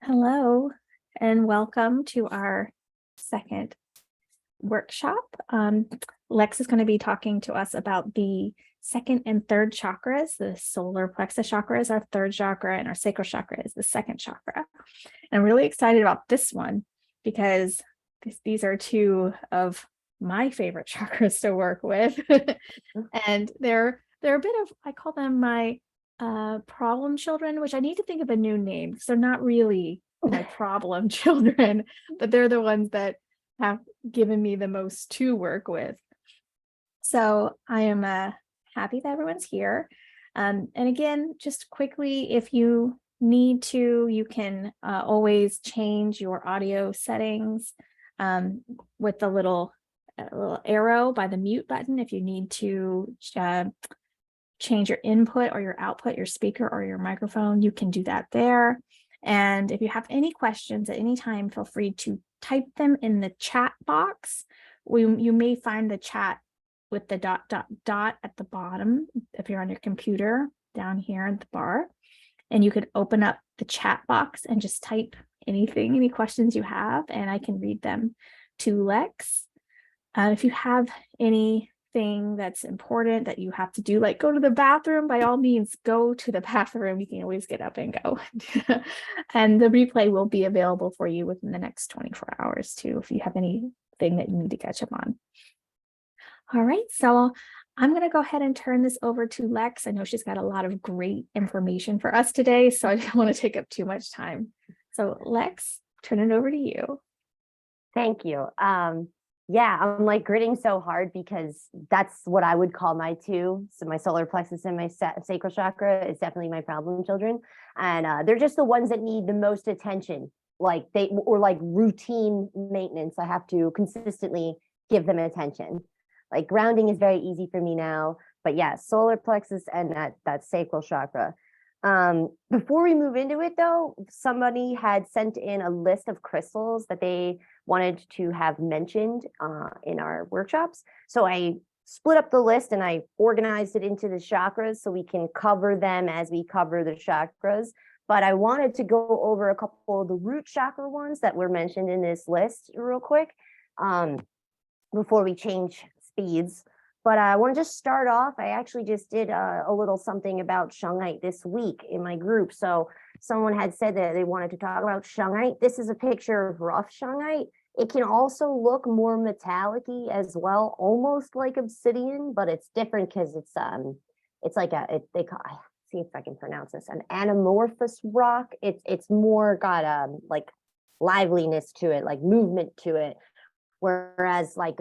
Hello, and welcome to our second workshop. Lex is going to be talking to us about the second and third chakras. The solar plexus chakra is our third chakra, and our sacral chakra is the second chakra. And I'm really excited about this one because these are two of my favorite chakras to work with. And they're a bit of, I call them my problem children, which I need to think of a new name because they're not really my problem children, but they're the ones that have given me the most to work with. So I am happy that everyone's here. And again, just quickly, if you need to, you can always change your audio settings with the little arrow by the mute button. If you need to change your input or your output, your speaker or your microphone, you can do that there. And if you have any questions at any time, feel free to type them in the chat box. You may find the chat with the dot at the bottom if you're on your computer down here at the bar. And you could open up the chat box and just type anything, any questions you have, and I can read them to Lex. If you have anything that's important that you have to do, like go to the bathroom, by all means, go to the bathroom. You can always get up and go. And the replay will be available for you within the next 24 hours too, if you have anything that you need to catch up on. All right, so I'm going to go ahead and turn this over to Lex. I know she's got a lot of great information for us today, so I don't want to take up too much time. So Lex, turn it over to you. Thank you. Yeah, I'm like gritting so hard because that's what I would call my two. So my solar plexus and my sacral chakra is definitely my problem children. And they're just the ones that need the most attention, like routine maintenance. I have to consistently give them attention. Like grounding is very easy for me now, but yeah, solar plexus and that sacral chakra. Before we move into it though, somebody had sent in a list of crystals that they wanted to have mentioned in our workshops. So I split up the list and I organized it into the chakras so we can cover them as we cover the chakras. But I wanted to go over a couple of the root chakra ones that were mentioned in this list real quick before we change speeds. But I want to just start off. I actually just did a little something about shungite this week in my group. So someone had said that they wanted to talk about shungite. This is a picture of rough shungite. It can also look more metallic-y as well, almost like obsidian, but it's different because it's like they call, see if I can pronounce this, an anamorphous rock. It's more got like liveliness to it, like movement to it. Whereas like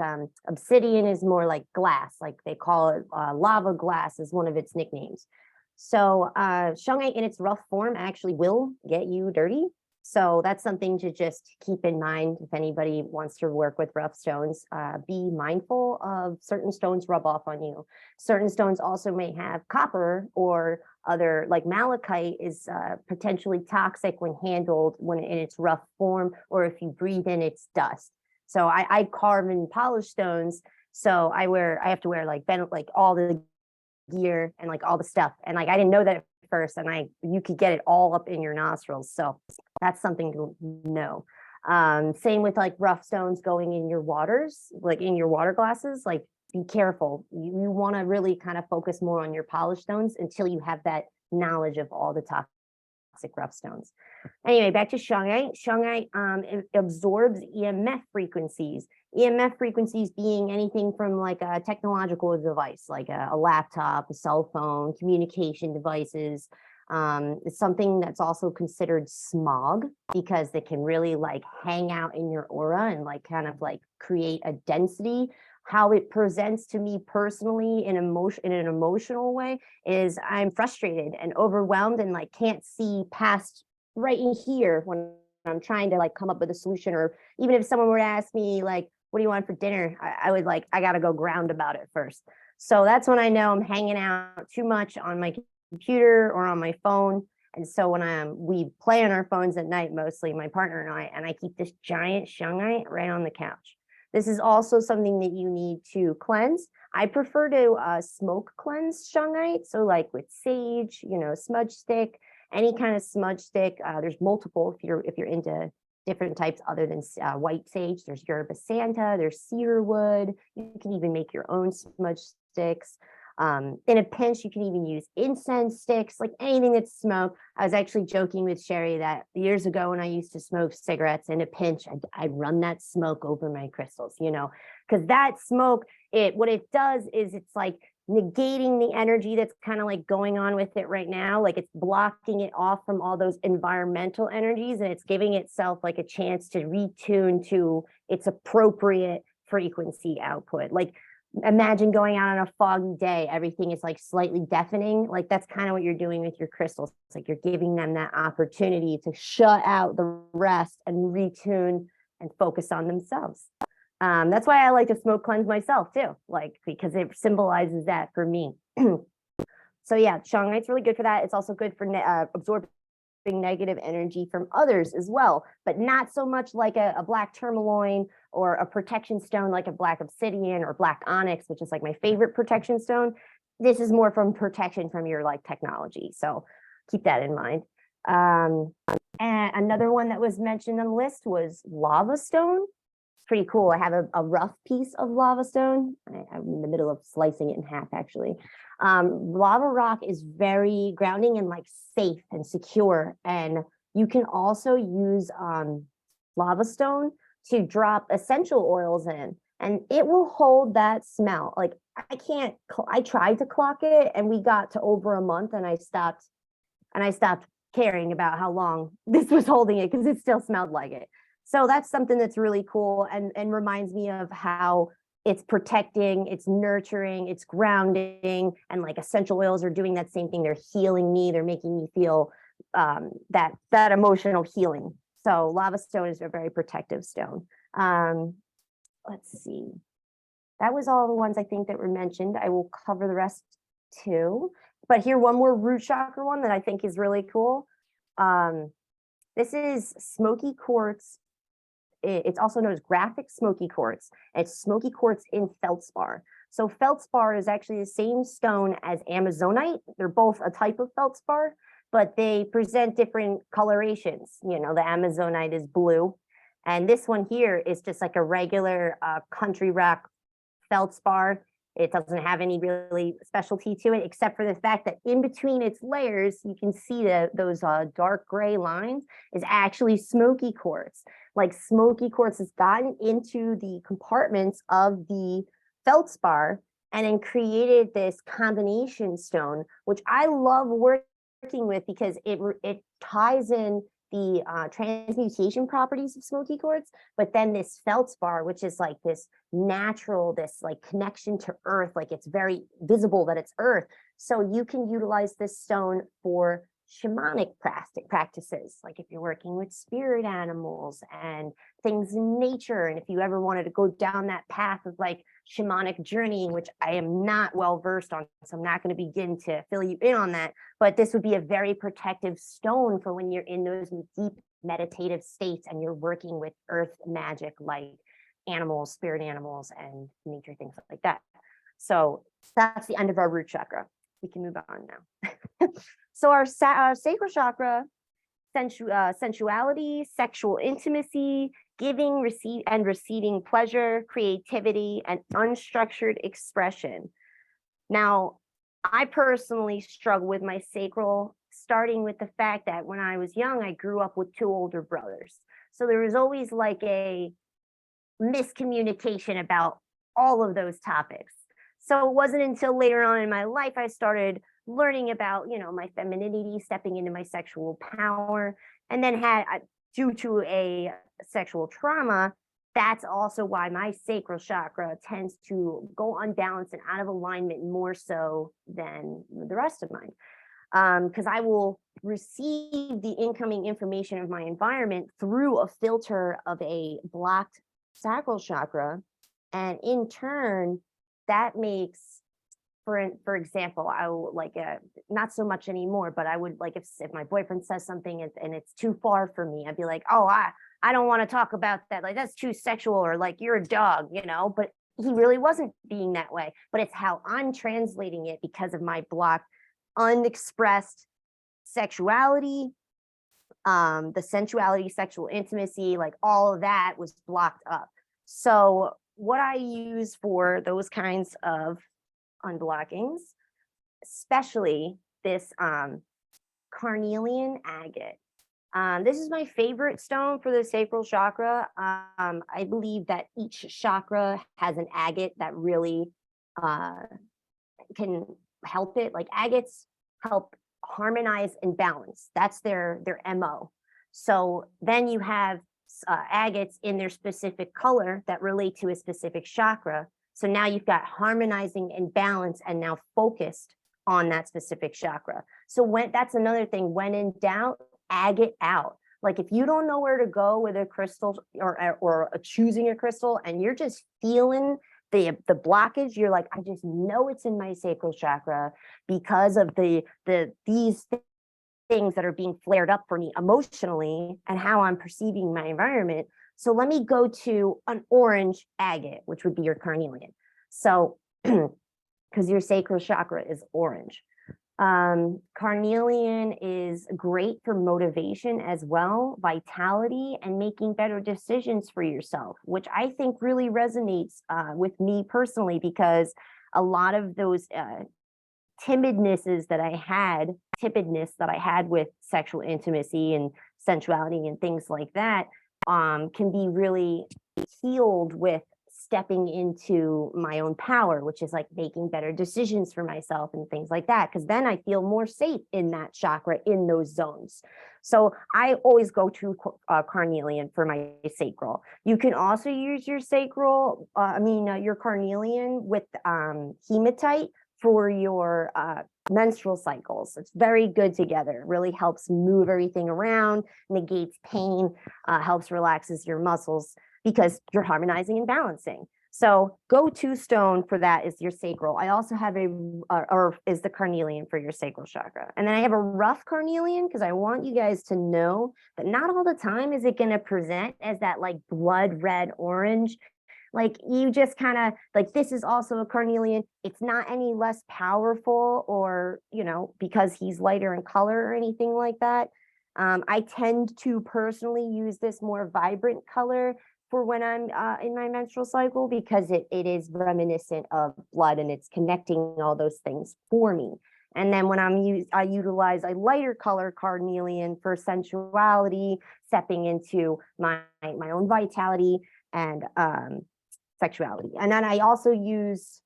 obsidian is more like glass, like they call it lava glass is one of its nicknames. So shungite in its rough form actually will get you dirty. So that's something to just keep in mind if anybody wants to work with rough stones. Be mindful of certain stones rub off on you. Certain stones also may have copper or other, like malachite is potentially toxic when handled when in its rough form, or if you breathe in its dust. So I carve and polish stones. So I have to wear like all the gear and like all the stuff. And like I didn't know that at first, and you could get it all up in your nostrils. So that's something to know. Same with like rough stones going in your waters, like in your water glasses. Like be careful. You want to really kind of focus more on your polished stones until you have that knowledge of all the toxic rough stones. Anyway, back to shungite. Shungite it absorbs EMF frequencies. EMF frequencies being anything from like a technological device, like a laptop, a cell phone, communication devices. It's something that's also considered smog because they can really like hang out in your aura and like kind of like create a density. How it presents to me personally in an emotional way is I'm frustrated and overwhelmed and like can't see past right in here when I'm trying to like come up with a solution. Or even if someone were to ask me like, what do you want for dinner? I would like, I got to go ground about it first. So that's when I know I'm hanging out too much on my computer or on my phone. And so when we play on our phones at night, mostly my partner and I keep this giant shungite right on the couch. This is also something that you need to cleanse. I prefer to smoke cleanse shungite. So like with sage, smudge stick, any kind of smudge stick. There's multiple if you're into different types other than white sage. There's yerba santa, there's cedar wood. You can even make your own smudge sticks. In a pinch, you can even use incense sticks, like anything that's smoke. I was actually joking with Sherry that years ago when I used to smoke cigarettes, in a pinch, I'd run that smoke over my crystals, because that smoke, what it does is it's like negating the energy that's kind of like going on with it right now. Like it's blocking it off from all those environmental energies, and it's giving itself like a chance to retune to its appropriate frequency output. Like imagine going out on a foggy day, everything is like slightly deafening. Like that's kind of what you're doing with your crystals. It's like you're giving them that opportunity to shut out the rest and retune and focus on themselves. That's why I like to smoke cleanse myself too, like because it symbolizes that for me. So yeah, shungite's really good for that. It's also good for absorbing negative energy from others as well, but not so much like a black tourmaline or a protection stone like a black obsidian or black onyx, which is like my favorite protection stone. This is more from protection from your like technology. So keep that in mind. And another one that was mentioned on the list was lava stone. Pretty cool. I have a rough piece of lava stone. I'm in the middle of slicing it in half, actually. Lava rock is very grounding and like safe and secure. And you can also use lava stone to drop essential oils in, and it will hold that smell. Like I tried to clock it, and we got to over a month, and I stopped caring about how long this was holding it because it still smelled like it. So that's something that's really cool and reminds me of how it's protecting, it's nurturing, it's grounding, and like essential oils are doing that same thing. They're healing me. They're making me feel that emotional healing. So lava stone is a very protective stone. Let's see. That was all the ones I think that were mentioned. I will cover the rest too. But here, one more root chakra one that I think is really cool. This is smoky quartz. It's also known as graphic smoky quartz. It's smoky quartz in feldspar. So feldspar is actually the same stone as amazonite. They're both a type of feldspar, but they present different colorations. The amazonite is blue, and this one here is just like a regular country rock feldspar. It doesn't have any really specialty to it, except for the fact that in between its layers, you can see those dark gray lines is actually smoky quartz. Like smoky quartz has gotten into the compartments of the feldspar and then created this combination stone, which I love working with because it ties in the transmutation properties of smoky quartz, but then this feldspar, which is like this natural, this like connection to earth, like it's very visible that it's earth. So you can utilize this stone for shamanic practices, like if you're working with spirit animals and things in nature, and if you ever wanted to go down that path of like shamanic journeying, which I am not well versed on, so I'm not going to begin to fill you in on that, but this would be a very protective stone for when you're in those deep meditative states and you're working with earth magic like animals, spirit animals, and nature, things like that. So that's the end of our root chakra. We can move on now. So our sacral chakra, sensuality, sexual intimacy, giving, receiving pleasure, creativity, and unstructured expression. Now, I personally struggle with my sacral, starting with the fact that when I was young, I grew up with two older brothers. So there was always like a miscommunication about all of those topics. So it wasn't until later on in my life I started learning about, my femininity, stepping into my sexual power, and then due to a sexual trauma, that's also why my sacral chakra tends to go unbalanced and out of alignment more so than the rest of mine. Because I will receive the incoming information of my environment through a filter of a blocked sacral chakra, and in turn, that makes, for example, I will not so much anymore, but I would like if my boyfriend says something and it's too far for me, I'd be like, oh, I don't want to talk about that. Like that's too sexual, or like you're a dog, but he really wasn't being that way. But it's how I'm translating it because of my blocked, unexpressed sexuality, the sensuality, sexual intimacy, like all of that was blocked up. So what I use for those kinds of unblockings, especially this carnelian agate. This is my favorite stone for the sacral chakra. I believe that each chakra has an agate that really can help it. Like agates help harmonize and balance. That's their MO. So then you have agates in their specific color that relate to a specific chakra. So now you've got harmonizing and balance and now focused on that specific chakra. So when that's another thing, when in doubt, agate out. Like if you don't know where to go with a crystal or choosing a crystal and you're just feeling the blockage, you're like, I just know it's in my sacral chakra because of these things that are being flared up for me emotionally and how I'm perceiving my environment. So let me go to an orange agate, which would be your carnelian. So because your sacral chakra is orange. Carnelian is great for motivation as well, vitality, and making better decisions for yourself, which I think really resonates with me personally, because a lot of those timidness that I had with sexual intimacy and sensuality and things like that can be really healed with stepping into my own power, which is like making better decisions for myself and things like that, because then I feel more safe in that chakra, in those zones. So I always go to carnelian for my sacral. You can also use your sacral, your carnelian with hematite for your menstrual cycles. It's very good together. It really helps move everything around, negates pain, helps relaxes your muscles, because you're harmonizing and balancing. So go-to stone for that is your sacral. I also have is the carnelian for your sacral chakra. And then I have a rough carnelian because I want you guys to know that not all the time is it going to present as that like blood red orange. Like you just kind of like, this is also a carnelian. It's not any less powerful or, because he's lighter in color or anything like that. I tend to personally use this more vibrant color for when I'm in my menstrual cycle, because it is reminiscent of blood and it's connecting all those things for me. And then when I utilize a lighter color carnelian for sensuality, stepping into my own vitality and sexuality. And then I also use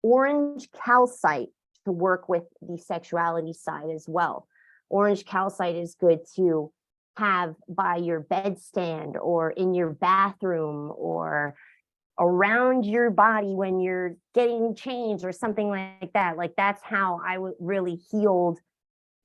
orange calcite to work with the sexuality side as well. Orange calcite is good to have by your bedstand or in your bathroom or around your body when you're getting changed or something like that. Like that's how I really healed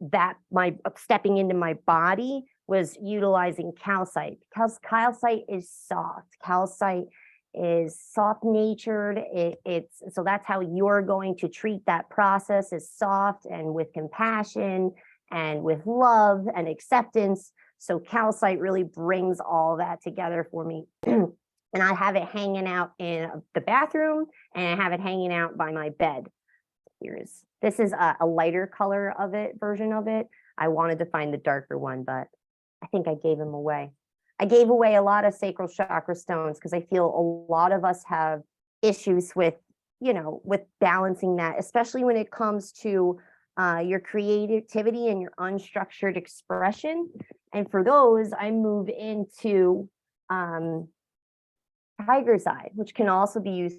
that. My stepping into my body was utilizing calcite, because calcite is soft. Calcite is soft natured. It's so that's how you're going to treat that process, is soft and with compassion and with love and acceptance. So calcite really brings all that together for me. And I have it hanging out in the bathroom and I have it hanging out by my bed. This is a lighter color of it, version of it. I wanted to find the darker one, but I think I gave them away. I gave away a lot of sacral chakra stones because I feel a lot of us have issues with, with balancing that, especially when it comes to your creativity and your unstructured expression. And for those, I move into tiger's eye, which can also be used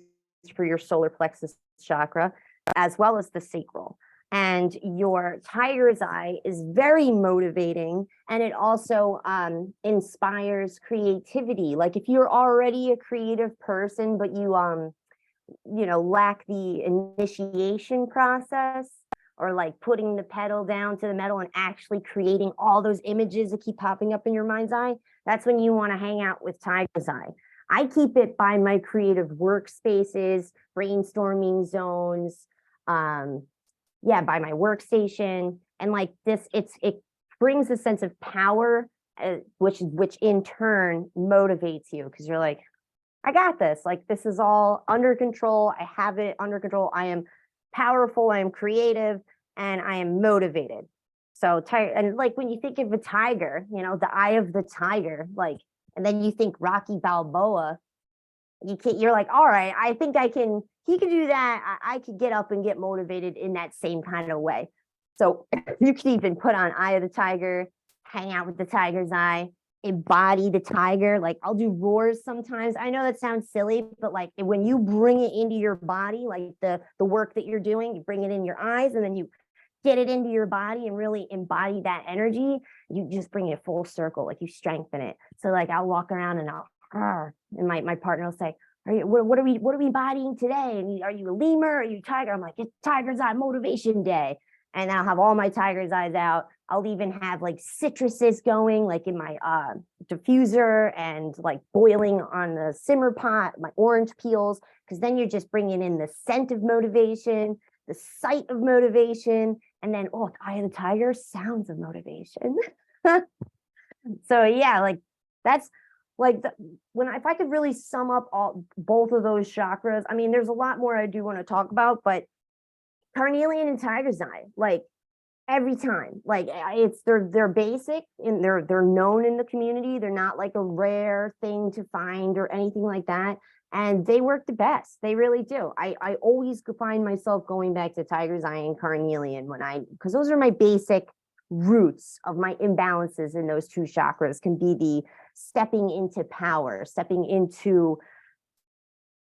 for your solar plexus chakra, as well as the sacral. And your tiger's eye is very motivating, and it also inspires creativity. Like if you're already a creative person, but you lack the initiation process, or like putting the pedal down to the metal and actually creating all those images that keep popping up in your mind's eye, that's when you want to hang out with tiger's eye. I keep it by my creative workspaces, brainstorming zones, by my workstation. And like this, it brings a sense of power, which in turn motivates you, because you're like, I got this. Like this is all under control. I have it under control. I am powerful, I am creative, and I am motivated. So tiger, and like when you think of a tiger, you know, the eye of the tiger, like, and then you think Rocky Balboa, you're like, all right, I think he could do that. I could get up and get motivated in that same kind of way. So you could even put on Eye of the Tiger, hang out with the tiger's eye, embody the tiger. Like I'll do roars sometimes. I know that sounds silly, but like when you bring it into your body, like the work that you're doing, you bring it in your eyes and then you get it into your body and really embody that energy, you just bring it full circle, like you strengthen it. So like I'll walk around and and my partner will say, what are we embodying today? And are you a lemur? Are you a tiger? I'm like, it's tiger's eye motivation day. And I'll have all my tiger's eyes out. I'll even have like citruses going, like in my diffuser and like boiling on the simmer pot, my orange peels, because then you're just bringing in the scent of motivation, the sight of motivation, and then, oh, Eye of the Tiger, sounds of motivation. So yeah, like that's like if I could really sum up both of those chakras, I mean, there's a lot more I do want to talk about, but carnelian and tiger's eye, like every time, like they're basic and they're known in the community. They're not like a rare thing to find or anything like that. And they work the best. They really do. I always find myself going back to tiger's eye and carnelian because those are my basic roots of my imbalances in those two chakras. Can be the stepping into power, stepping into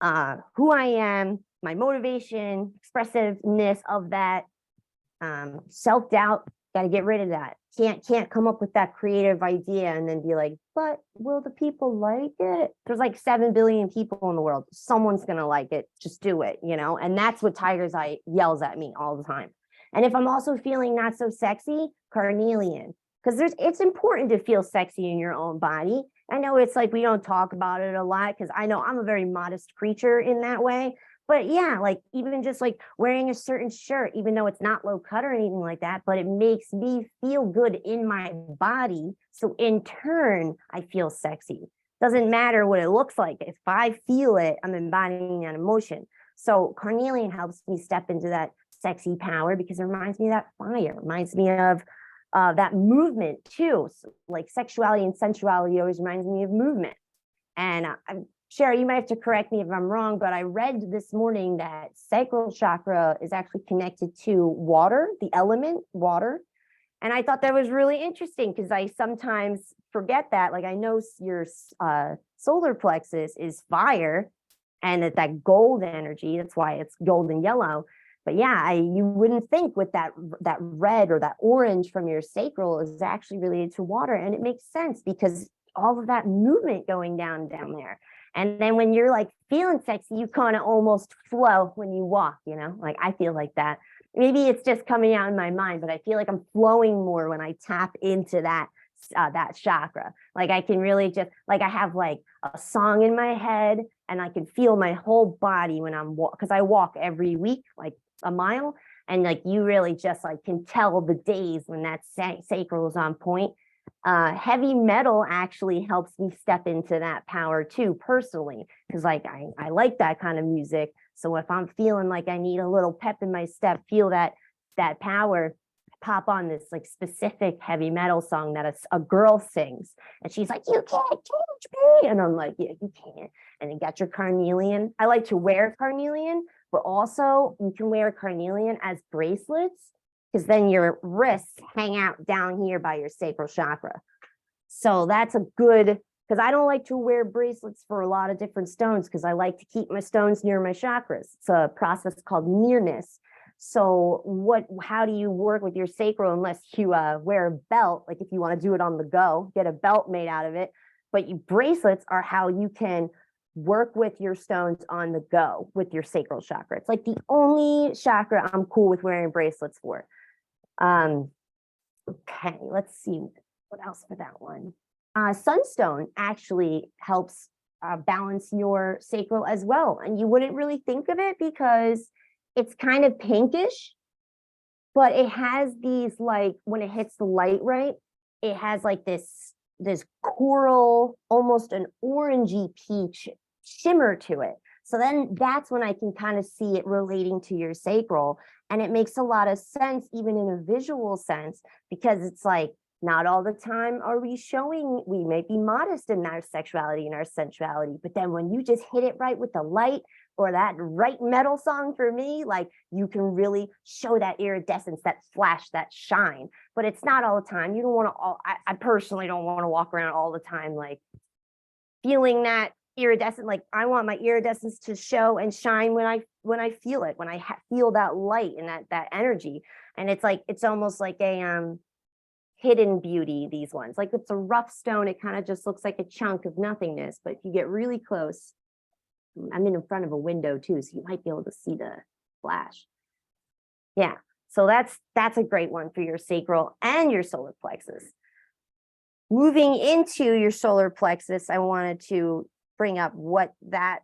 who I am, my motivation, expressiveness of that, self-doubt, got to get rid of that. Can't come up with that creative idea and then be like, but will the people like it? There's like 7 billion people in the world. Someone's going to like it. Just do it, you know? And that's what tiger's eye yells at me all the time. And if I'm also feeling not so sexy, carnelian, because it's important to feel sexy in your own body. I know it's like we don't talk about it a lot because I know I'm a very modest creature in that way. But yeah, like even just like wearing a certain shirt, even though it's not low cut or anything like that, but it makes me feel good in my body. So in turn, I feel sexy. Doesn't matter what it looks like. If I feel it, I'm embodying that emotion. So carnelian helps me step into that sexy power because it reminds me of that fire, reminds me of that movement too. So like sexuality and sensuality always reminds me of movement. And Sherry, you might have to correct me if I'm wrong, but I read this morning that sacral chakra is actually connected to water, the element water. And I thought that was really interesting because I sometimes forget that. Like I know your solar plexus is fire and that gold energy, that's why it's golden yellow. But yeah, you wouldn't think with that red or that orange from your sacral is actually related to water. And it makes sense because all of that movement going down there. And then when you're like feeling sexy, you kind of almost flow when you walk, you know, like I feel like that. Maybe it's just coming out in my mind, but I feel like I'm flowing more when I tap into that chakra. Like I can really just like I have like a song in my head and I can feel my whole body when I'm because I walk every week, like a mile. And like you really just like can tell the days when that sacral is on point. Heavy metal actually helps me step into that power too, personally, because like I like that kind of music. So if I'm feeling like I need a little pep in my step, feel that power, pop on this like specific heavy metal song that a girl sings, and she's like, "You can't change me," and I'm like, "Yeah, you can't." And you got your carnelian. I like to wear carnelian, but also you can wear carnelian as bracelets, because then your wrists hang out down here by your sacral chakra. So that's a good, because I don't like to wear bracelets for a lot of different stones because I like to keep my stones near my chakras. It's a process called nearness. So how do you work with your sacral unless you wear a belt? Like if you want to do it on the go, get a belt made out of it. But bracelets are how you can work with your stones on the go with your sacral chakra. It's like the only chakra I'm cool with wearing bracelets for. Okay, let's see what else for that one. Sunstone actually helps balance your sacral as well. And you wouldn't really think of it because it's kind of pinkish, but it has these, like, when it hits the light right, it has like this coral, almost an orangey peach shimmer to it. So then that's when I can kind of see it relating to your sacral. And it makes a lot of sense, even in a visual sense, because it's like, not all the time are we showing, we may be modest in our sexuality and our sensuality, but then when you just hit it right with the light, or that right metal song for me, like you can really show that iridescence, that flash, that shine. But it's not all the time. You don't want to, I personally don't want to walk around all the time like feeling that iridescent. Like I want my iridescence to show and shine when I feel it, when I feel that light and that energy. And it's like, it's almost like a hidden beauty, these ones. Like it's a rough stone, it kind of just looks like a chunk of nothingness, but if you get really close, I'm in front of a window too, so you might be able to see the flash. Yeah, so that's a great one for your sacral and your solar plexus. Moving into your solar plexus, I wanted to bring up what that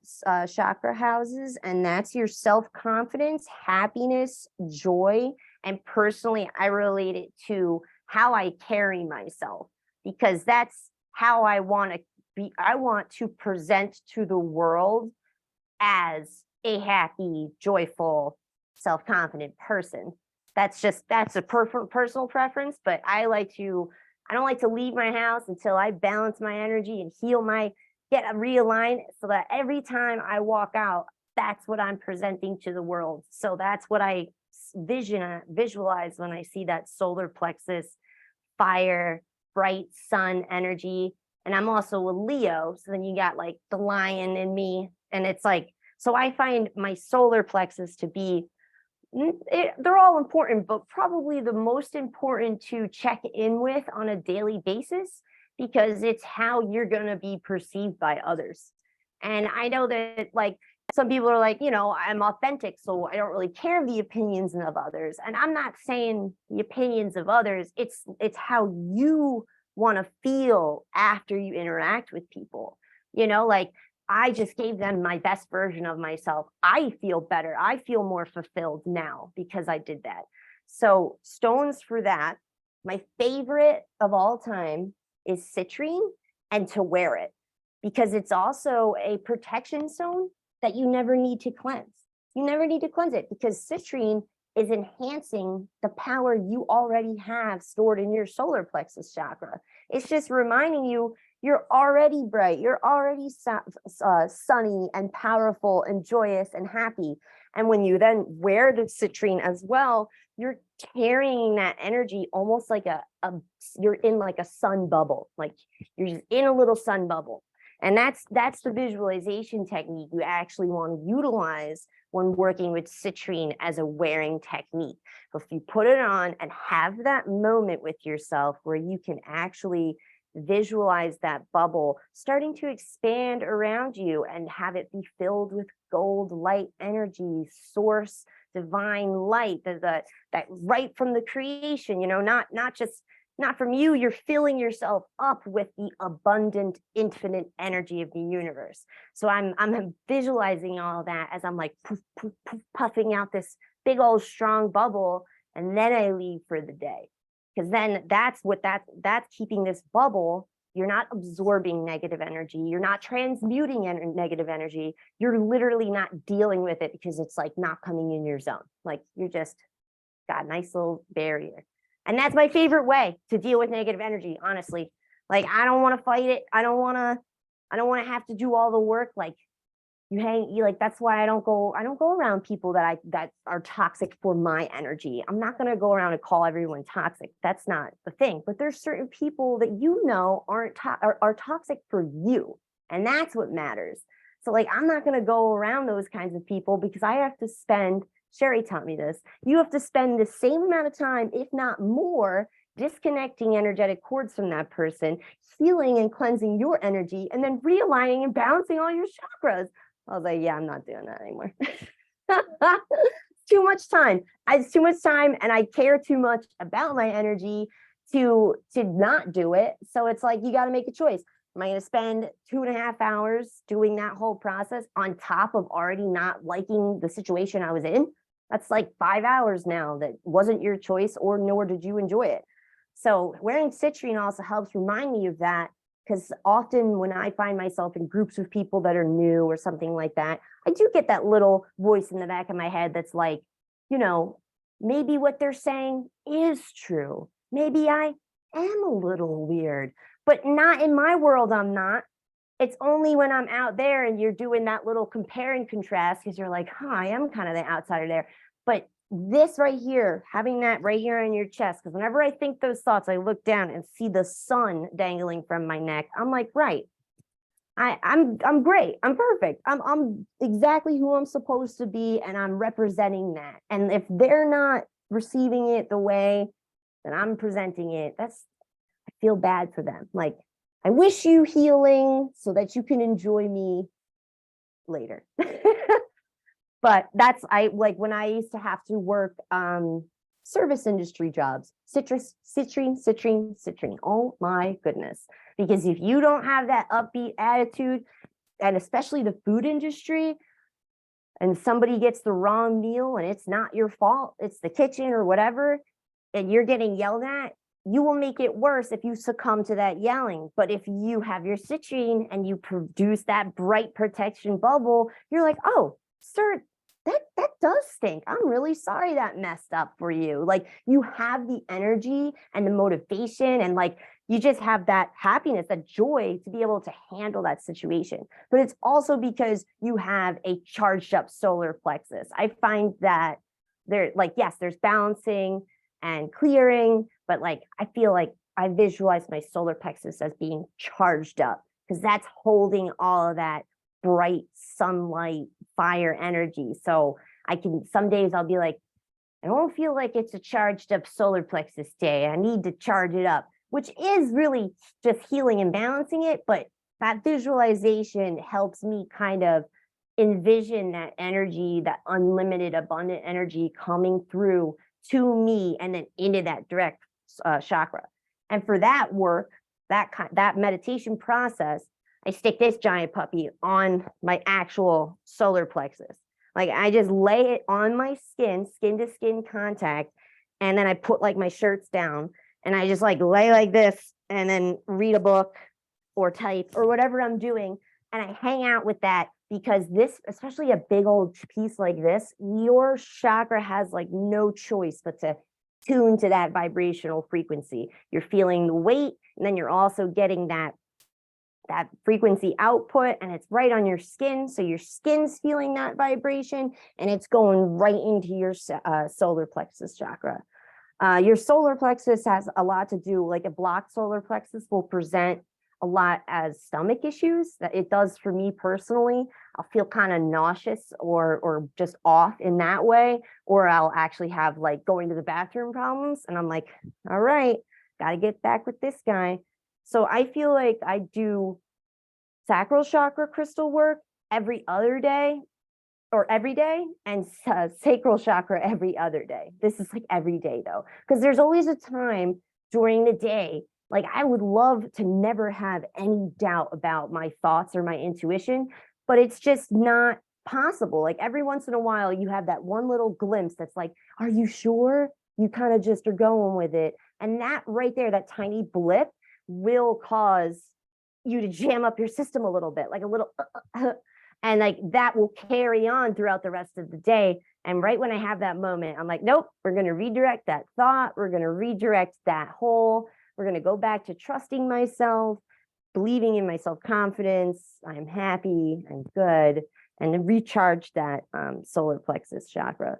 chakra houses, and that's your self-confidence, happiness, joy, and personally, I relate it to how I carry myself, because that's how I want to be. I want to present to the world as a happy, joyful, self-confident person. That's a personal preference, but I don't like to leave my house until I balance my energy and get realigned, so that every time I walk out, that's what I'm presenting to the world. So that's what I visualize when I see that solar plexus, fire, bright sun energy. And I'm also a Leo, so then you got like the lion in me, and it's like, so I find my solar plexus to be, they're all important, but probably the most important to check in with on a daily basis, because it's how you're going to be perceived by others. And I know that like some people are like, I'm authentic, so I don't really care the opinions of others. And I'm not saying the opinions of others, it's how you want to feel after you interact with people. Like I just gave them my best version of myself. I feel better. I feel more fulfilled now because I did that. So stones for that, my favorite of all time is citrine, and to wear it, because it's also a protection stone that you never need to cleanse. You never need to cleanse it, because citrine is enhancing the power you already have stored in your solar plexus chakra. It's just reminding you you're already bright, you're already sunny and powerful and joyous and happy. And when you then wear the citrine as well, you're carrying that energy almost like you're in like a sun bubble, like you're just in a little sun bubble. And that's the visualization technique you actually want to utilize when working with citrine as a wearing technique. If you put it on and have that moment with yourself where you can actually visualize that bubble starting to expand around you and have it be filled with gold light energy, source, divine light, that right from the creation, not from you, you're filling yourself up with the abundant, infinite energy of the universe. So I'm visualizing all that as I'm like poof, poof, poof, puffing out this big old strong bubble, and then I leave for the day. Because then that's keeping this bubble. You're not absorbing negative energy. You're not transmuting negative energy. You're literally not dealing with it, because it's like not coming in your zone. Like you're just got a nice little barrier. And that's my favorite way to deal with negative energy, honestly. Like I don't want to fight it. I don't want to have to do all the work. Like that's why I don't go around people that are toxic for my energy. I'm not going to go around and call everyone toxic. That's not the thing. But there's certain people that are toxic for you, and that's what matters. So like I'm not going to go around those kinds of people, because I have to spend, Sherry taught me this, you have to spend the same amount of time, if not more, disconnecting energetic cords from that person, healing and cleansing your energy, and then realigning and balancing all your chakras. I was like, yeah, I'm not doing that anymore. Too much time. It's too much time, and I care too much about my energy to not do it. So it's like, you got to make a choice. Am I going to spend 2.5 hours doing that whole process on top of already not liking the situation I was in? That's like 5 hours now that wasn't your choice, or nor did you enjoy it. So wearing citrine also helps remind me of that, because often when I find myself in groups of people that are new or something like that, I do get that little voice in the back of my head that's like, maybe what they're saying is true. Maybe I am a little weird, but not in my world, I'm not. It's only when I'm out there and you're doing that little compare and contrast because you're like, huh, I am kind of the outsider there. But this right here, having that right here on your chest, because whenever I think those thoughts, I look down and see the sun dangling from my neck. I'm like, right. I'm great. I'm perfect. I'm exactly who I'm supposed to be, and I'm representing that. And if they're not receiving it the way that I'm presenting it, I feel bad for them. Like, I wish you healing so that you can enjoy me later. But that's like when I used to have to work service industry jobs, citrine. Oh my goodness. Because if you don't have that upbeat attitude, and especially the food industry, and somebody gets the wrong meal and it's not your fault, it's the kitchen or whatever, and you're getting yelled at, you will make it worse if you succumb to that yelling. But if you have your citrine and you produce that bright protection bubble, you're like, oh, sir, that does stink. I'm really sorry that messed up for you. Like, you have the energy and the motivation, and like, you just have that happiness, that joy to be able to handle that situation. But it's also because you have a charged up solar plexus. I find that yes, there's balancing and clearing, but like, I feel like I visualize my solar plexus as being charged up because that's holding all of that bright sunlight, fire energy. So some days I'll be like, I don't feel like it's a charged up solar plexus day. I need to charge it up, which is really just healing and balancing it. But that visualization helps me kind of envision that energy, that unlimited abundant energy coming through to me and then into that direct chakra. And for that work, that meditation process, I stick this giant puppy on my actual solar plexus. Like, I just lay it on my skin to skin contact. And then I put like my shirts down and I just like lay like this and then read a book or type or whatever I'm doing. And I hang out with that because this, especially a big old piece like this, your chakra has like no choice but to tune to that vibrational frequency. You're feeling the weight, and then you're also getting that frequency output, and it's right on your skin. So your skin's feeling that vibration and it's going right into your solar plexus chakra. Your solar plexus has a lot to do, like a blocked solar plexus will present a lot as stomach issues. That it does for me personally. I'll feel kind of nauseous or just off in that way, or I'll actually have like going to the bathroom problems, and I'm like, all right, got to get back with this guy. So I feel like I do sacral chakra crystal work every other day or every day, and sacral chakra every other day. This is like every day though, because there's always a time during the day. Like, I would love to never have any doubt about my thoughts or my intuition, but it's just not possible. Like, every once in a while you have that one little glimpse that's like, are you sure? You kind of just are going with it. And that right there, that tiny blip will cause you to jam up your system a little bit, like a little and like that will carry on throughout the rest of the day. And right when I have that moment, I'm like, nope, we're going to redirect that thought. We're going to redirect that whole. We're going to go back to trusting myself, believing in my self-confidence. I'm happy, I'm good, and then recharge that solar plexus chakra.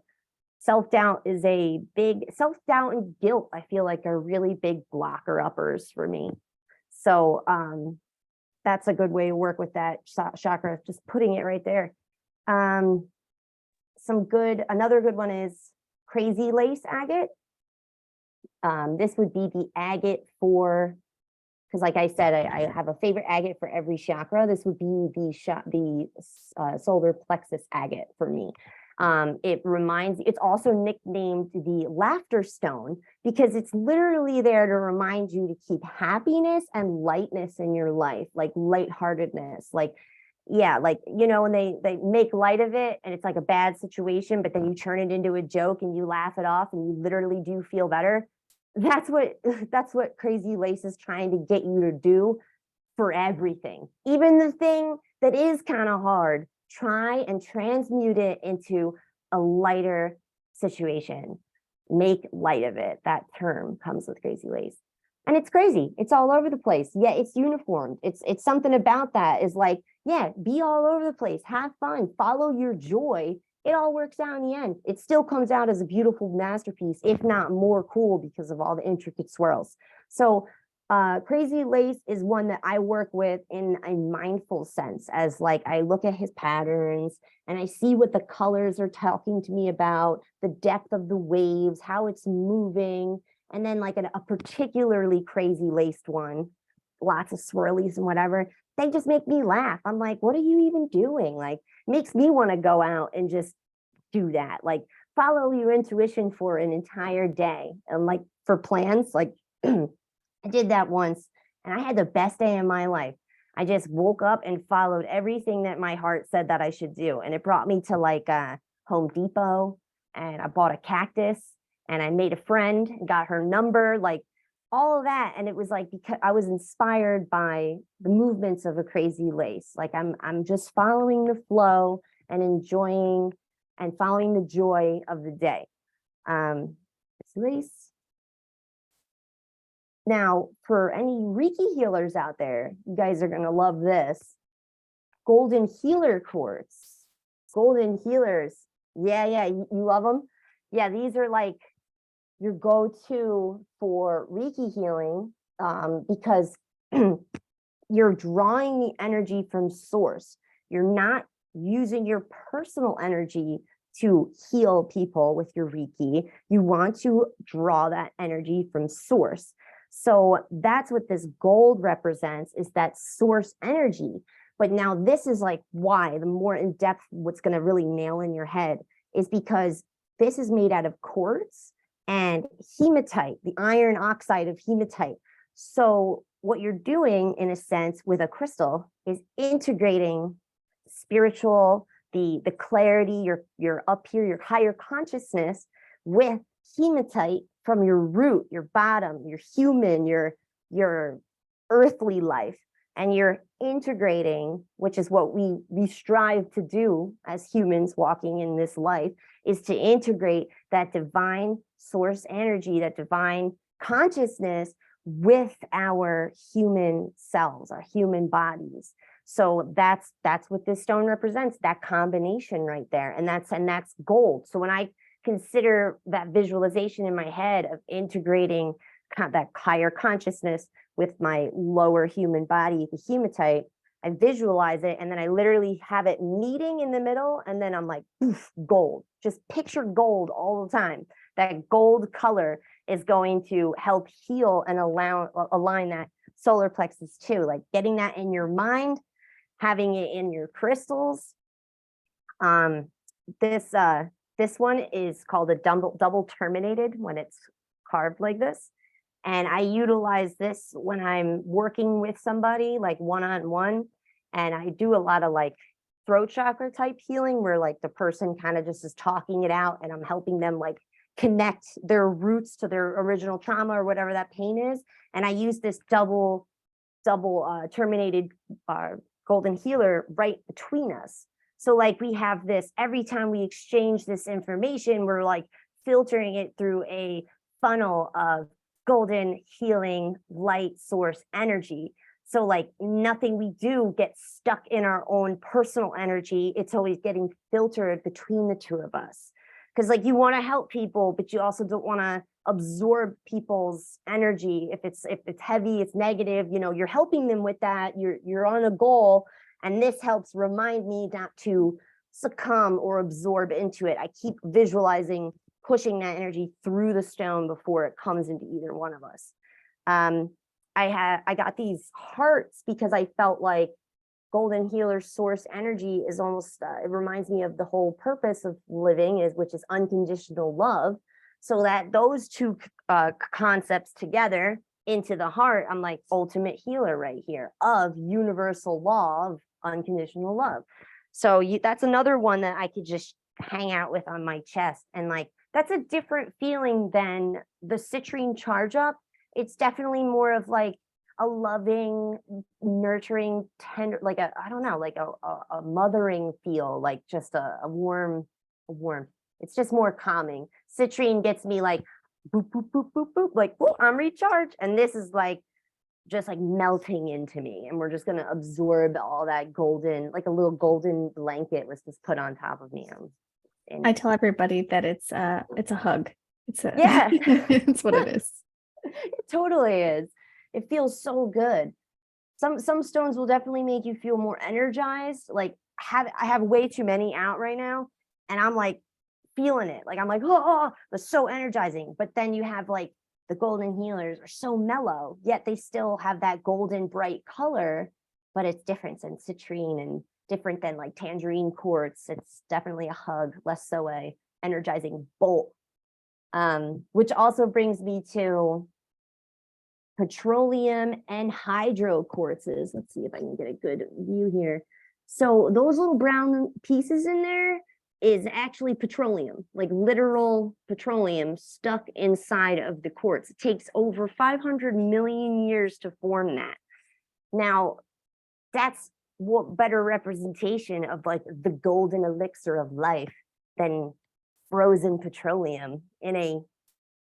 Self-doubt and guilt, I feel like, are really big blocker uppers for me. So that's a good way to work with that chakra, just putting it right there. Another good one is crazy lace agate. This would be the agate for, because like I said, I have a favorite agate for every chakra. This would be the solar plexus agate for me. It's also nicknamed the laughter stone because it's literally there to remind you to keep happiness and lightness in your life, like lightheartedness. Like, yeah, like, you know, when they make light of it and it's like a bad situation, but then you turn it into a joke and you laugh it off and you literally do feel better. That's what Crazy Lace is trying to get you to do for everything. Even the thing that is kind of hard, try and transmute it into a lighter situation. make light of it. That term comes with crazy lace. And it's crazy. It's all over the place. Yeah, it's uniformed. It's something about that is like, yeah, be all over the place. Have fun. Follow your joy. It all works out in the end. It still comes out as a beautiful masterpiece, if not more cool because of all the intricate swirls. So crazy lace is one that I work with in a mindful sense, as like I look at his patterns and I see what the colors are talking to me about, the depth of the waves, how it's moving. And then like a particularly crazy laced one, lots of swirlies and whatever, they just make me laugh. I'm like, what are you even doing? Like, makes me want to go out and just do that. Like, follow your intuition for an entire day. And like for plans, like I did that once and I had the best day of my life. I just woke up and followed everything that my heart said that I should do. And it brought me to like Home Depot, and I bought a cactus, and I made a friend, got her number, like all of that. And it was like, because I was inspired by the movements of a crazy lace. Like I'm just following the flow and enjoying and following the joy of the day. It's lace. Now, for any Reiki healers out there, you guys are gonna love this. Golden healer quartz. Golden healers. Yeah, you love them? Yeah, these are like your go-to for Reiki healing, because you're drawing the energy from source. You're not using your personal energy to heal people with your Reiki. You want to draw that energy from source. So that's what this gold represents, is that source energy. But now this is like why, the more in depth, what's going to really nail in your head is because this is made out of quartz and hematite, the iron oxide of hematite. So what you're doing in a sense with a crystal is integrating spiritual, the clarity, your up here, your higher consciousness with hematite from your root, your bottom, your human, your earthly life. And you're integrating, which is what we strive to do as humans walking in this life, is to integrate that divine source energy, that divine consciousness with our human selves, our human bodies. So that's what this stone represents, that combination right there. And that's gold. So when I consider that visualization in my head of integrating that higher consciousness with my lower human body, the hematite, I visualize it, and then I literally have it meeting in the middle, and then I'm like, poof, gold. Just picture gold all the time. That gold color is going to help heal and align that solar plexus too, like getting that in your mind, having it in your crystals. This one is called a double terminated when it's carved like this. And I utilize this when I'm working with somebody like one-on-one. And I do a lot of like throat chakra type healing where like the person kind of just is talking it out and I'm helping them like connect their roots to their original trauma or whatever that pain is. And I use this double terminated golden healer right between us. So like we have this, every time we exchange this information, we're like filtering it through a funnel of golden healing light source energy. So like nothing we do gets stuck in our own personal energy. It's always getting filtered between the two of us. Because like you want to help people, but you also don't want to absorb people's energy. If it's heavy, it's negative, you know, you're helping them with that. You're on a goal. And this helps remind me not to succumb or absorb into it. I keep visualizing pushing that energy through the stone before it comes into either one of us. I got these hearts because I felt like golden healer source energy is almost, it reminds me of the whole purpose of living, which is unconditional love. So that those two concepts together into the heart, I'm like ultimate healer right here of universal law of unconditional love. So that's another one that I could just hang out with on my chest. And like, that's a different feeling than the citrine charge up. It's definitely more of like a loving, nurturing, tender, like a, I don't know, like a mothering feel, like just a warm. It's just more calming. Citrine gets me like boop, boop, boop, boop, boop, like, oh, I'm recharged. And this is like just like melting into me. And we're just going to absorb all that golden, like a little golden blanket was just put on top of me. I tell everybody that it's a hug. Yeah, it's what it is. it totally is. It feels so good. Some stones will definitely make you feel more energized. Like I have way too many out right now, and I'm like feeling it. Like I'm like, oh, it's so energizing. But then you have like the golden healers are so mellow, yet they still have that golden bright color, but it's different than citrine and different than like tangerine quartz. It's definitely a hug, less so a energizing bolt. Which also brings me to petroleum and hydro quartzes. Let's see if I can get a good view here. So those little brown pieces in there is actually petroleum, like literal petroleum stuck inside of the quartz. It takes over 500 million years to form that. Now, that's what better representation of like the golden elixir of life than frozen petroleum in a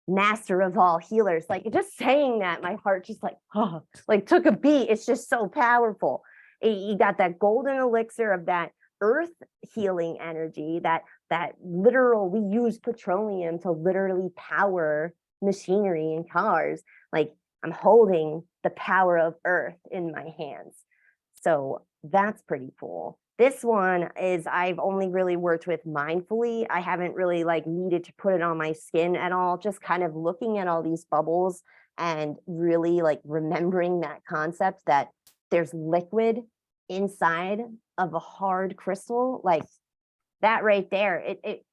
master of all healers. Like just saying that, my heart just like, oh, like took a beat. It's just so powerful. You got that golden elixir of that earth healing energy, that literal, we use petroleum to literally power machinery and cars. Like I'm holding the power of earth in my hands. So that's pretty cool. This one is I've only really worked with mindfully. I haven't really like needed to put it on my skin at all, just kind of looking at all these bubbles and really like remembering that concept that there's liquid inside of a hard crystal. Like that right there, it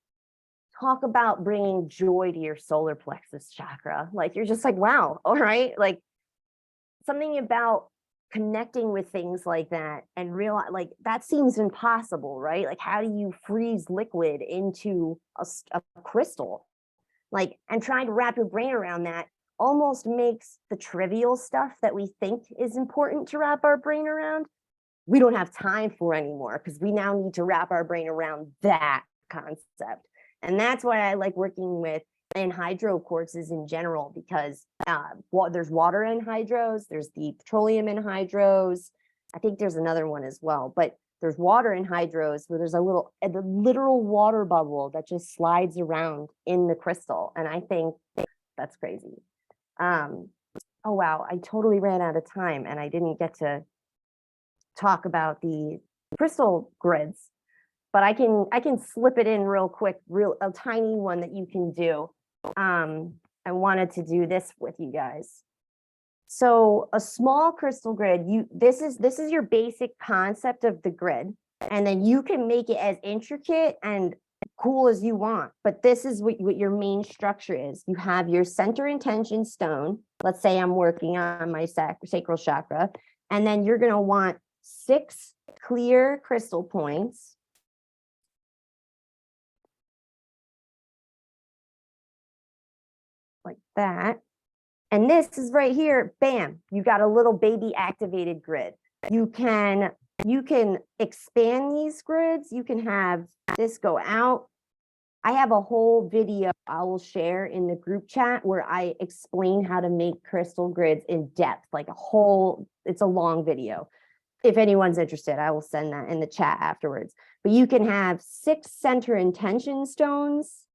talk about bringing joy to your solar plexus chakra. Like you're just like, wow, all right. Like something about connecting with things like that and realize like that seems impossible, right? Like how do you freeze liquid into a crystal? Like, and trying to wrap your brain around that almost makes the trivial stuff that we think is important to wrap our brain around, we don't have time for anymore, because we now need to wrap our brain around that concept. And that's why I like working with hydro quartzes in general, because there's water in hydros, there's the petroleum in hydros. I think there's another one as well, but there's water in hydros where there's the literal water bubble that just slides around in the crystal. And I think that's crazy. Oh, wow. I totally ran out of time and I didn't get to talk about the crystal grids, but I can slip it in real quick, a tiny one that you can do. I wanted to do this with you guys. So a small crystal grid, this is your basic concept of the grid, and then you can make it as intricate and cool as you want. But this is what your main structure is. You have your center intention stone. Let's say I'm working on my sacral chakra, and then you're going to want 6 clear crystal points. Like that. And this is right here, bam, you got a little baby activated grid. You can expand these grids. You can have this go out. I have a whole video I will share in the group chat where I explain how to make crystal grids in depth, like it's a long video. If anyone's interested, I will send that in the chat afterwards. But you can have 6 center intention stones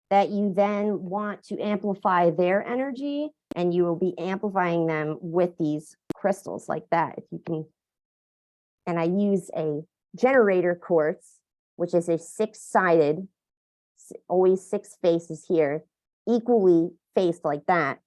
that you then want to amplify their energy, and you will be amplifying them with these crystals like that. If you can, and I use a generator quartz, which is a 6-sided, always 6 faces here, equally faced like that,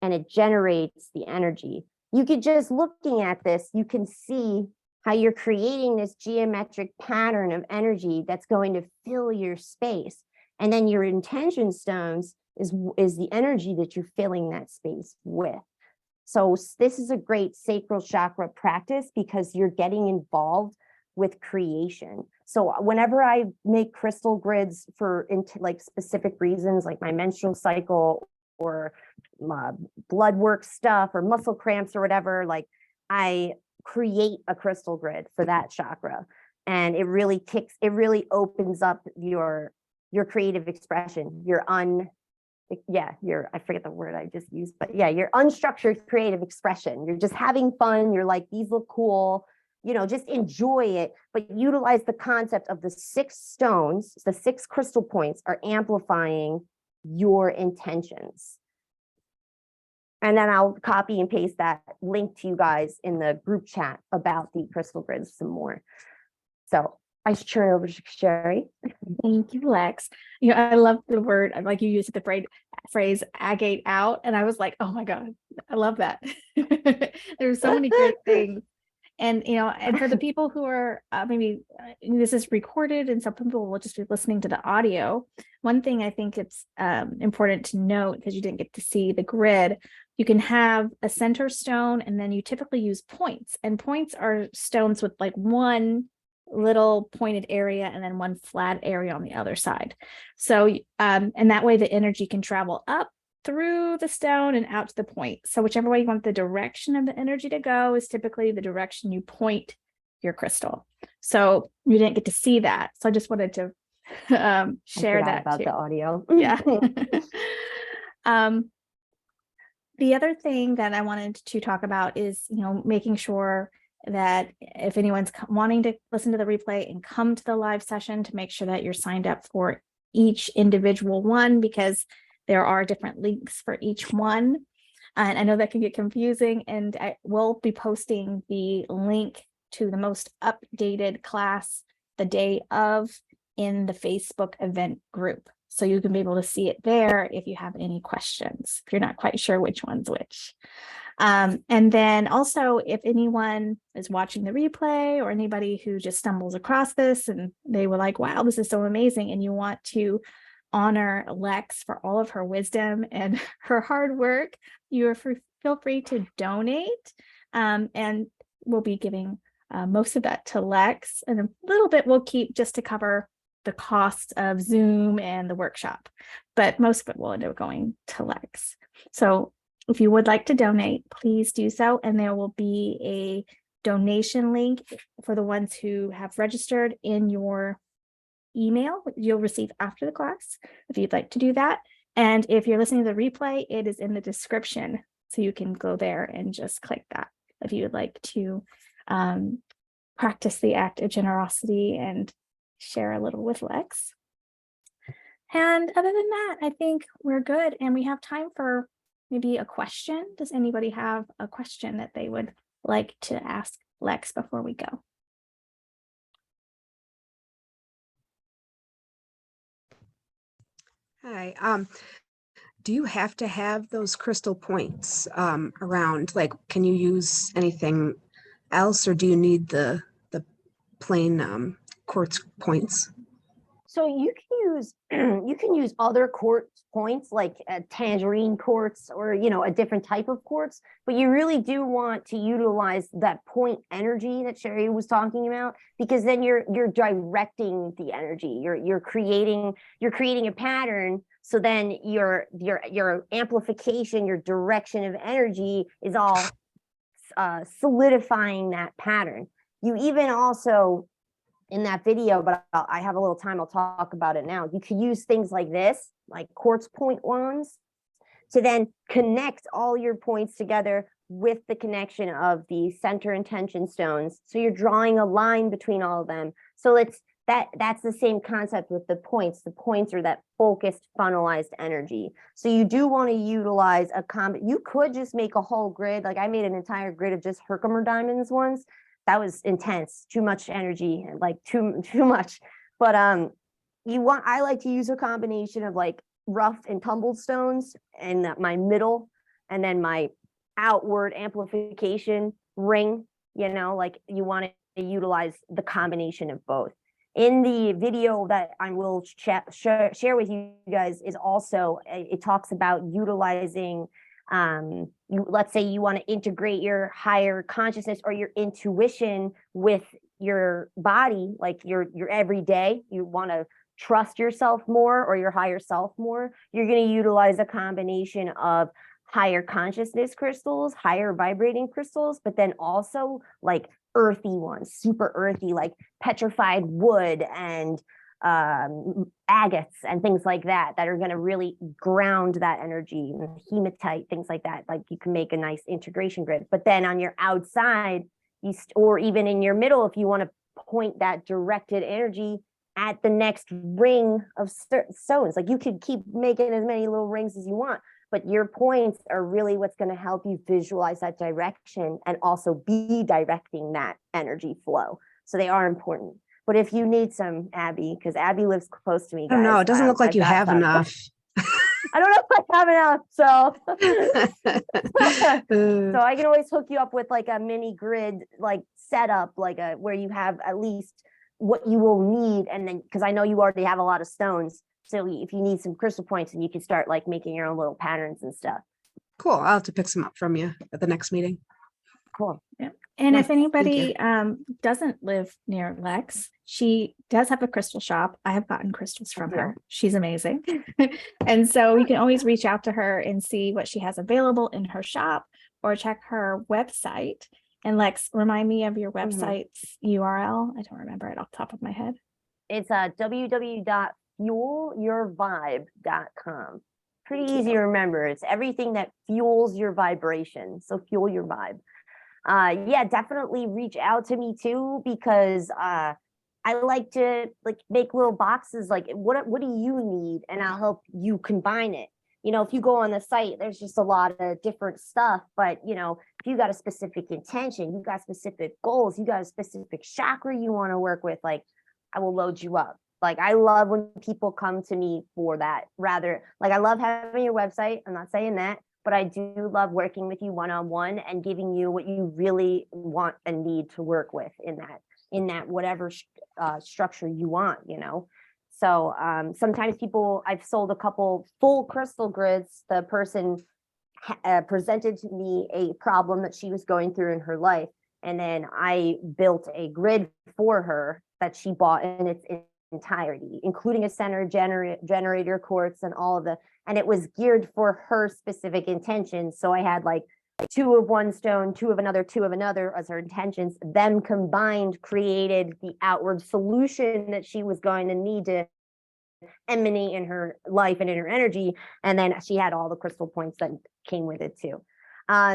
and it generates the energy. You could just looking at this, you can see how you're creating this geometric pattern of energy that's going to fill your space. And then your intention stones is the energy that you're filling that space with. So this is a great sacral chakra practice because you're getting involved with creation. So whenever I make crystal grids for like specific reasons, like my menstrual cycle or my blood work stuff or muscle cramps or whatever, like I create a crystal grid for that chakra. And it really opens up your creative expression, I forget the word I just used, but yeah, your unstructured creative expression. You're just having fun. You're like, these look cool, just enjoy it, but utilize the concept of the 6 stones, the 6 crystal points are amplifying your intentions. And then I'll copy and paste that link to you guys in the group chat about the crystal grids some more. So I should turn it over to Sherry. Thank you, Lex. I love the word, like you used the phrase agate out. And I was like, oh my God, I love that. There's so many great things. And, and for the people who are maybe this is recorded and some people will just be listening to the audio. One thing I think it's important to note, because you didn't get to see the grid, you can have a center stone and then you typically use points, and points are stones with like one little pointed area and then one flat area on the other side. So, and that way the energy can travel up through the stone and out to the point. So whichever way you want the direction of the energy to go is typically the direction you point your crystal. So you didn't get to see that. So I just wanted to share that about too. the audio. Yeah. The other thing that I wanted to talk about is, making sure that if anyone's wanting to listen to the replay and come to the live session, to make sure that you're signed up for each individual one, because there are different links for each one. And I know that can get confusing, and I will be posting the link to the most updated class the day of in the Facebook event group. So you can be able to see it there if you have any questions, if you're not quite sure which one's which. And then also, if anyone is watching the replay or anybody who just stumbles across this and they were like, wow, this is so amazing, and you want to honor Lex for all of her wisdom and her hard work, feel free to donate. And we'll be giving most of that to Lex, and a little bit we'll keep just to cover the cost of Zoom and the workshop, but most of it will end up going to Lex. So if you would like to donate, please do so. And there will be a donation link for the ones who have registered in your email you'll receive after the class, if you'd like to do that. And if you're listening to the replay, it is in the description. So you can go there and just click that if you would like to practice the act of generosity and share a little with Lex. And other than that, I think we're good. And we have time for maybe a question. Does anybody have a question that they would like to ask Lex before we go? Hi. Do you have to have those crystal points around? Like, can you use anything else, or do you need the plain quartz points? So you can use other quartz points, like a tangerine quartz or a different type of quartz, but you really do want to utilize that point energy that Sherry was talking about, because then you're directing the energy. You're creating a pattern. So then your amplification, your direction of energy is all solidifying that pattern. You even also, in that video, but I have a little time, I'll talk about it now. You could use things like this, like quartz point wands, to then connect all your points together with the connection of the center intention stones. So you're drawing a line between all of them. So that's the same concept with the points. The points are that focused, funnelized energy. So you do want to utilize you could just make a whole grid. Like I made an entire grid of just Herkimer diamonds once. That was intense, too much energy, like too much. But I like to use a combination of like rough and tumbled stones and my middle, and then my outward amplification ring, like you want to utilize the combination of both. In the video that I will share with you guys is also, it talks about utilizing let's say you want to integrate your higher consciousness or your intuition with your body, like your everyday. You want to trust yourself more or your higher self more. You're going to utilize a combination of higher consciousness crystals, higher vibrating crystals, but then also like earthy ones, super earthy, like petrified wood and agates and things like that are going to really ground that energy, and hematite, things like that. Like you can make a nice integration grid. But then on your outside, or even in your middle, if you want to point that directed energy at the next ring of stones, like you could keep making as many little rings as you want, but your points are really what's going to help you visualize that direction and also be directing that energy flow. So they are important. But if you need some, Abby, because Abby lives close to me, I don't know. It doesn't look like you have enough. I don't know if I have enough, so I can always hook you up with like a mini grid, like setup, like where you have at least what you will need, and then because I know you already have a lot of stones, so if you need some crystal points, and you can start like making your own little patterns and stuff. Cool. I'll have to pick some up from you at the next meeting. Cool. Yeah. And Yeah, if anybody doesn't live near Lex, she does have a crystal shop. I have gotten crystals from her. She's amazing. And so you can always reach out to her and see what she has available in her shop, or check her website. And Lex, remind me of your website's URL. I don't remember it off the top of my head. It's www.fuelyourvibe.com. Pretty easy to remember. It's everything that fuels your vibration. So fuel your vibe. Yeah, definitely reach out to me too, because I like to like make little boxes, like what do you need, and I'll help you combine it. You know, if you go on the site, there's just a lot of different stuff, but you know, if you got a specific intention, you got specific goals, you got a specific chakra you want to work with, like I will load you up. Like I love when people come to me for that. Rather, like I love having your website, I'm not saying that, but I do love working with you one-on-one and giving you what you really want and need to work with in that whatever structure you want, you know. So sometimes I've sold a couple full crystal grids. The person presented to me a problem that she was going through in her life, and then I built a grid for her that she bought in its entirety, including a center generator, quartz, and all of and it was geared for her specific intentions. So I had like 2 of one stone, 2 of another, 2 of another as her intentions. Them combined created the outward solution that she was going to need to emanate in her life and in her energy. And then she had all the crystal points that came with it too.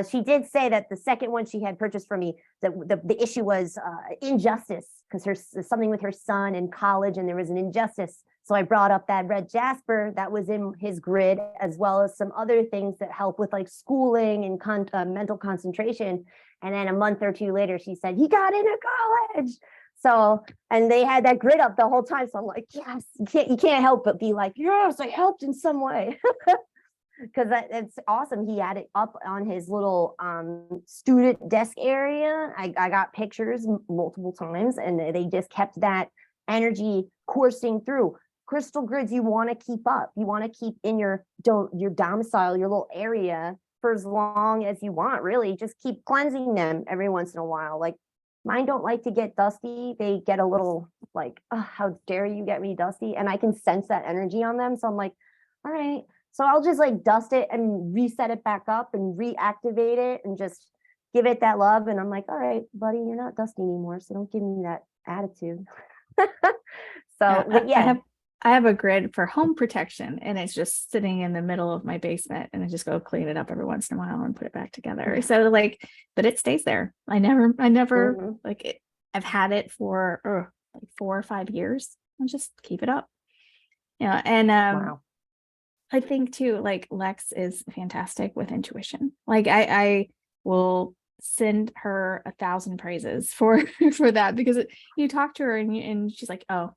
She did say that the second one she had purchased from me, the issue was injustice, because there's something with her son in college and there was an injustice. So I brought up that red jasper that was in his grid, as well as some other things that help with like schooling and mental concentration. And then a month or 2 later, she said, he got into college. So, and they had that grid up the whole time. So I'm like, yes, you can't help but be like, yes, I helped in some way. Because it's awesome. He had it up on his little student desk area. I got pictures multiple times, and they just kept that energy coursing through. Crystal grids you want to keep up. You want to keep in your domicile, your little area, for as long as you want, really. Just keep cleansing them every once in a while. Like mine don't like to get dusty. They get a little like, oh, how dare you get me dusty? And I can sense that energy on them. So I'm like, all right. So I'll just like dust it and reset it back up and reactivate it and just give it that love. And I'm like, all right, buddy, you're not dusty anymore. So don't give me that attitude. I have a grid for home protection, and it's just sitting in the middle of my basement, and I just go clean it up every once in a while and put it back together. So like, but it stays there. I never like it. I've had it for like 4 or 5 years. I'll just keep it up. Yeah. And Wow. I think too, like Lex is fantastic with intuition. Like I will send her 1,000 praises for that, because you talk to her and she's like, oh,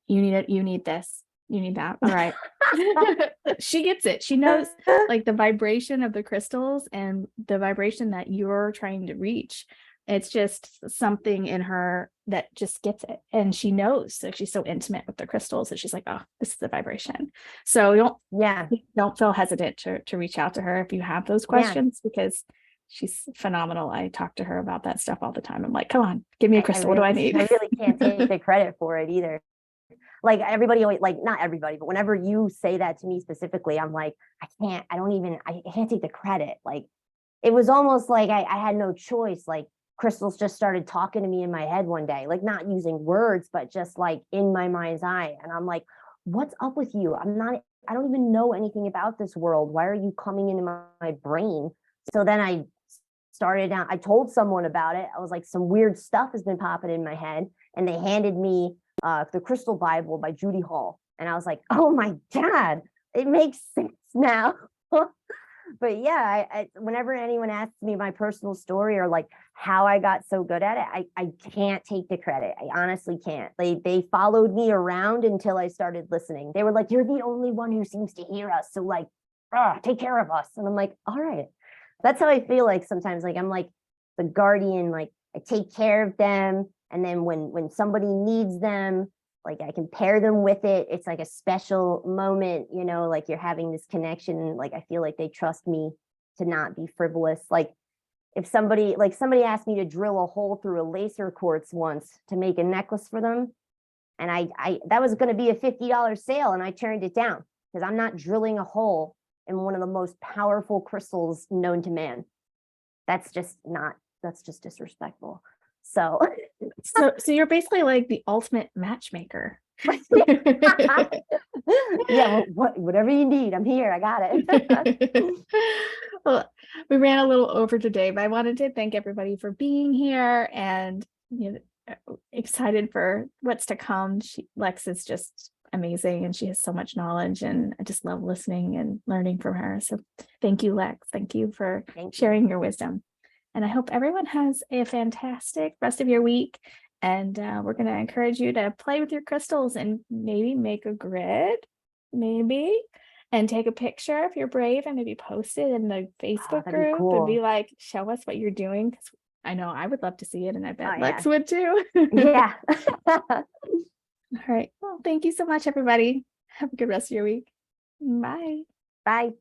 you need it, you need this, you need that. All right. She gets it. She knows like the vibration of the crystals and the vibration that you're trying to reach. It's just something in her that just gets it. And she knows, like she's so intimate with the crystals that she's like, oh, this is the vibration. So don't feel hesitant to reach out to her if you have those questions, because she's phenomenal. I talk to her about that stuff all the time. I'm like, come on, give me a crystal. What do I need? I really can't take the credit for it either. Like everybody always, like not everybody, but whenever you say that to me specifically, I'm like, I can't take the credit. Like it was almost like I had no choice. Like crystals just started talking to me in my head one day, like not using words, but just like in my mind's eye. And I'm like, what's up with you? I don't even know anything about this world. Why are you coming into my brain? So then I told someone about it. I was like, some weird stuff has been popping in my head. And they handed me the Crystal Bible by Judy Hall. And I was like, oh my God, it makes sense now. But yeah, whenever anyone asks me my personal story or like how I got so good at it, I can't take the credit. I honestly can't. They followed me around until I started listening. They were like, you're the only one who seems to hear us. So like, take care of us. And I'm like, all right. That's how I feel like sometimes. Like I'm like the guardian, like I take care of them. And then when somebody needs them, like I can pair them with it. It's like a special moment, you know, like you're having this connection. Like I feel like they trust me to not be frivolous. Like if somebody asked me to drill a hole through a laser quartz once to make a necklace for them. And I that was going to be a $50 sale. And I turned it down because I'm not drilling a hole in one of the most powerful crystals known to man. That's just disrespectful. So So you're basically like the ultimate matchmaker. yeah, whatever you need, I'm here. I got it. Well, we ran a little over today, but I wanted to thank everybody for being here and excited for what's to come. Lex is just amazing and she has so much knowledge and I just love listening and learning from her. So thank you, Lex. Thank you for sharing your wisdom. And I hope everyone has a fantastic rest of your week. And we're going to encourage you to play with your crystals and maybe make a grid, and take a picture if you're brave and maybe post it in the Facebook group and be like, show us what you're doing. Because I know I would love to see it and I bet Lex would too. Yeah. All right. Well, thank you so much, everybody. Have a good rest of your week. Bye. Bye.